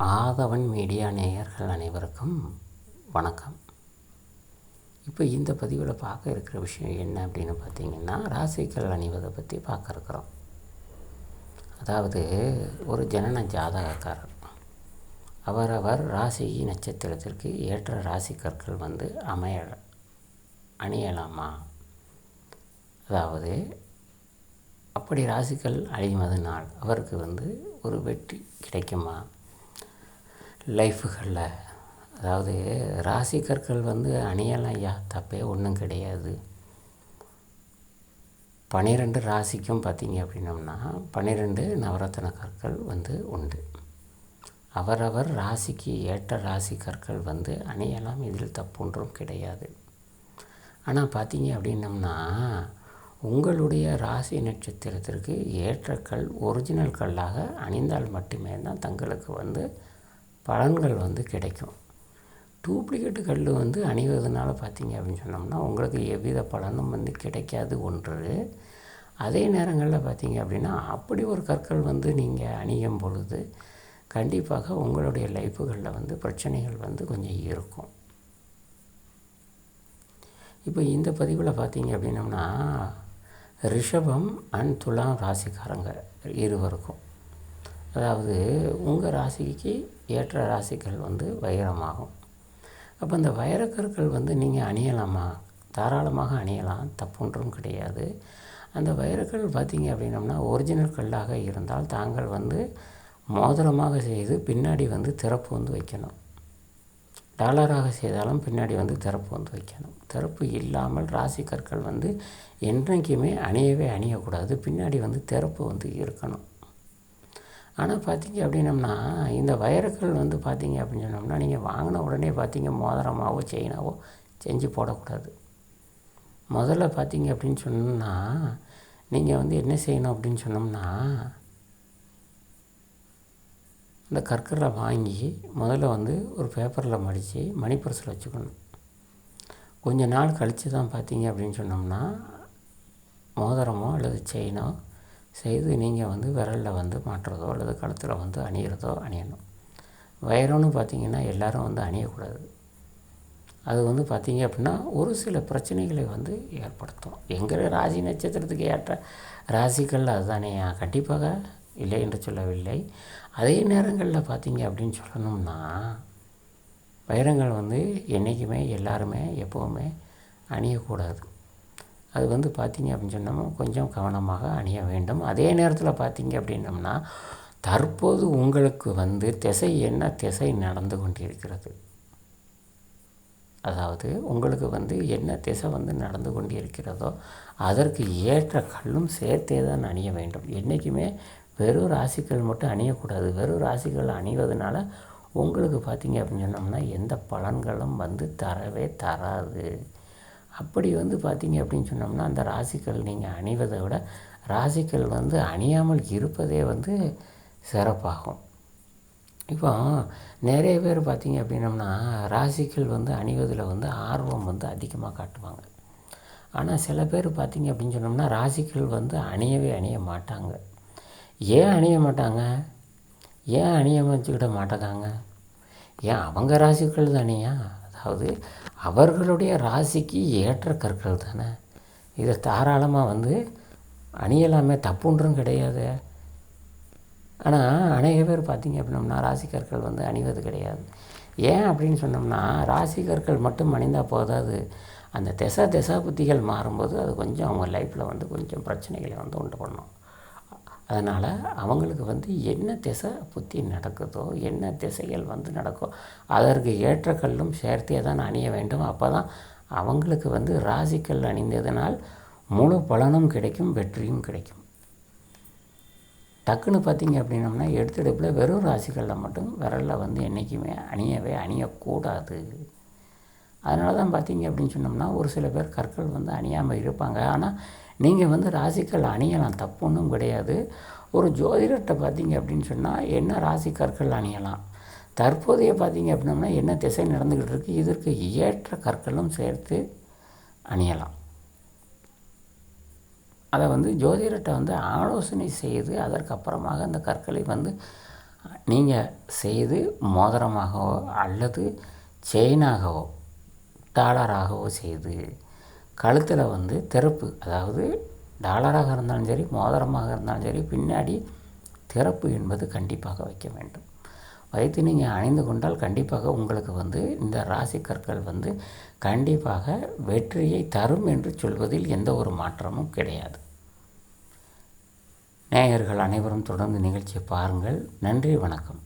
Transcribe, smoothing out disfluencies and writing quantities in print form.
ஆதவன் media நேயர்கள் அனைவருக்கும் வணக்கம். இப்போ இந்த பதிவில் பார்க்க இருக்கிற விஷயம் என்ன அப்படின்னு பார்த்தீங்கன்னா, ராசிக்கல் அணிவதை பற்றி பார்க்க இருக்கிறோம். அதாவது ஒரு ஜனன ஜாதகக்காரர் அவரவர் ராசி நட்சத்திரத்திற்கு ஏற்ற ராசி கற்கள் அணியலாமா, அதாவது அப்படி ராசிக்கல் அணிவதனால் அவருக்கு ஒரு வெற்றி கிடைக்குமா லைஃபுகளில். அதாவது ராசி கற்கள் அணியலாம் ஐயா, தப்பே ஒன்றும் கிடையாது. 12 ராசிக்கும் பார்த்திங்க அப்படின்னம்னா 12 நவரத்ன கற்கள் உண்டு. அவரவர் ராசிக்கு ஏற்ற ராசி கற்கள் அணியலாம், இதில் தப்பு ஒன்றும் கிடையாது. ஆனால் பார்த்திங்க அப்படின்னம்னா உங்களுடைய ராசி நட்சத்திரத்திற்கு ஏற்ற கல் ஒரிஜினல் கல்லாக அணிந்தால் மட்டுமே தான் தங்களுக்கு பலன்கள் கிடைக்கும். டூப்ளிகேட்டு கல் அணிவதனால பார்த்திங்க அப்படின்னு சொன்னோம்னா உங்களுக்கு எவ்வித பலனும் கிடைக்காது ஒன்று. அதே நேரங்களில் பார்த்திங்க அப்படின்னா அப்படி ஒரு கற்கள் நீங்கள் அணியும் பொழுது கண்டிப்பாக உங்களுடைய லைஃப்புகளில் பிரச்சனைகள் கொஞ்சம் இருக்கும். இப்போ இந்த பதிவில் பார்த்திங்க அப்படின்னம்னா ரிஷபம் அண்ட் துலாம் ராசிக்காரங்க இருவருக்கும், அதாவது உங்கள் ராசிக்கு ஏற்ற ராசிகள் வைரமாகும். அப்போ அந்த வைரக்கற்கள் நீங்கள் அணியலாமா? தாராளமாக அணியலாம், தப்பொன்றும் கிடையாது. அந்த வைரக்கல் பார்த்திங்க அப்படின்னம்னா ஒரிஜினல் கல்லாக இருந்தால் தாங்கள் மோதிரமாக செய்து பின்னாடி திறப்பு வைக்கணும். டாலராக செய்தாலும் பின்னாடி திறப்பு வைக்கணும். திறப்பு இல்லாமல் ராசி கற்கள் என்றைக்குமே அணியக்கூடாது. பின்னாடி திறப்பு இருக்கணும். ஆனால் பார்த்திங்க அப்படின்னம்னா இந்த வைரக்கல் பார்த்திங்க அப்படின்னு சொன்னோம்னா நீங்கள் வாங்கின உடனே பார்த்திங்க மோதிரமாவோ செயினாவோ செஞ்சு போடக்கூடாது. முதல்ல பார்த்திங்க அப்படின்னு சொன்னால் நீங்கள் என்ன செய்யணும் அப்படின்னு சொன்னோம்னா இந்த கற்களை வாங்கி முதல்ல ஒரு பேப்பரில் மடித்து மணி பர்ஸில் வச்சுக்கணும். கொஞ்ச நாள் கழித்து தான் பார்த்திங்க அப்படின்னு சொன்னோம்னா மோதிரமோ அல்லது செயினோ செய்து நீங்கள் விரலில் மாட்டுறதோ அல்லது கழுத்தில் அணியணும். வைரம்னு பார்த்திங்கன்னா எல்லோரும் அணியக்கூடாது. அது பார்த்திங்க அப்படின்னா ஒரு சில பிரச்சனைகளை ஏற்படுத்தும். எங்கள் ராசி நட்சத்திரத்துக்கு ஏற்ற ராசிகள் அதுதானே, கண்டிப்பாக இல்லை என்று சொல்லவில்லை. அதே நேரங்களில் பார்த்திங்க அப்படின்னு சொல்லணும்னா வைரங்கள் என்றைக்குமே எல்லாருமே எப்போவுமே அணியக்கூடாது. அது பார்த்திங்க அப்படின்னு சொன்னோம்னா கொஞ்சம் கவனமாக அணிய வேண்டும். அதே நேரத்தில் பார்த்திங்க அப்படின்னம்னா தற்போது உங்களுக்கு என்ன திசை நடந்து கொண்டிருக்கிறது, அதாவது உங்களுக்கு என்ன திசை நடந்து கொண்டிருக்கிறதோ அதற்கு ஏற்ற கல்லும் சேர்த்தே தான் அணிய வேண்டும். என்றைக்குமே வெறும் ராசிகள் மட்டும் அணியக்கூடாது. வெறும் ராசிகள் அணிவதனால உங்களுக்கு பார்த்திங்க அப்படின்னு சொன்னோம்னா எந்த பலன்களும் தரவே தராது. அப்படி பார்த்திங்க அப்படின்னு சொன்னோம்னா அந்த ராசிகள் நீங்கள் அணிவதை விட ராசிகள் அணியாமல் இருப்பதே சிறப்பாகும். இப்போ நிறைய பேர் பார்த்திங்க அப்படின்னம்னா ராசிகள் அணிவதில் ஆர்வம் அதிகமாக காட்டுவாங்க. ஆனால் சில பேர் பார்த்திங்க அப்படின்னு சொன்னோம்னா ராசிகள் அணிய மாட்டாங்க. ஏன் அணிய மாட்டாங்க? ஏன் வச்சுக்கிட மாட்டேங்காங்க? ஏன் அவங்க ராசிகள் தானேயா, அதாவது அவர்களுடைய ராசிக்கு ஏற்ற கற்கள் தானே. இதை தாராளமாக அணியலாமே, தப்புன்றும் கிடையாது. ஆனால் அநேக பேர் பார்த்திங்க அப்படின்னம்னா ராசி கற்கள் அணிவது கிடையாது. ஏன் அப்படின்னு சொன்னோம்னா ராசி கற்கள் மட்டும் அணிந்தால் போதாது. அந்த திசா புத்திகள் மாறும்போது அது கொஞ்சம் அவங்க லைஃப்பில் கொஞ்சம் பிரச்சனைகளை உண்டு பண்ணும். அதனால் அவங்களுக்கு என்ன திசை புத்தி நடக்குதோ, என்ன திசைகள் நடக்கும் அதற்கு ஏற்ற கல்லும் சேர்த்தே தான் அணிய வேண்டும். அப்போ தான் அவங்களுக்கு ராசிக்கல் அணிந்ததனால் முழு பலனும் கிடைக்கும், வெற்றியும் கிடைக்கும். டக்குன்னு பார்த்திங்க அப்படின்னம்னா எடுத்தெடுப்பில் வெறும் ராசிகளில் மட்டும் விரலில் என்றைக்குமே அணியக்கூடாது. அதனால தான் பார்த்திங்க அப்படின்னு சொன்னோம்னா ஒரு சில பேர் கற்கள் அணியாமல் இருப்பாங்க. ஆனால் நீங்கள் ராசிக்கல் அணியலாம், தப்பு ஒன்றும் கிடையாது. ஒரு ஜோதிடத்தை பார்த்திங்க அப்படின்னு சொன்னால் என்ன ராசி கற்கள் அணியலாம், தற்போதைய பார்த்திங்க அப்படின்னம்னா என்ன திசை நடந்துக்கிட்டு இருக்குது, இதற்கு ஏற்ற கற்களும் சேர்த்து அணியலாம். அதை ஜோதிடத்தை ஆலோசனை செய்து அதற்கப்புறமாக அந்த கற்களை நீங்கள் செய்து மோதிரமாகவோ அல்லது செயினாகவோ டாலராகவோ செய்து கழுத்தில் வந்து திறப்பு, அதாவது டாலராக இருந்தாலும் சரி மோதிரமாக இருந்தாலும் சரி பின்னாடி திறப்பு என்பது கண்டிப்பாக வைக்க வேண்டும். வைத்து நீங்கள் அணிந்து கொண்டால் கண்டிப்பாக உங்களுக்கு வந்து இந்த ராசி கற்கள் வந்து கண்டிப்பாக வெற்றியை தரும் என்று சொல்வதில் எந்த ஒரு மாற்றமும் கிடையாது. நேயர்கள் அனைவரும் தொடர்ந்து நிகழ்ச்சியை பாருங்கள். நன்றி, வணக்கம்.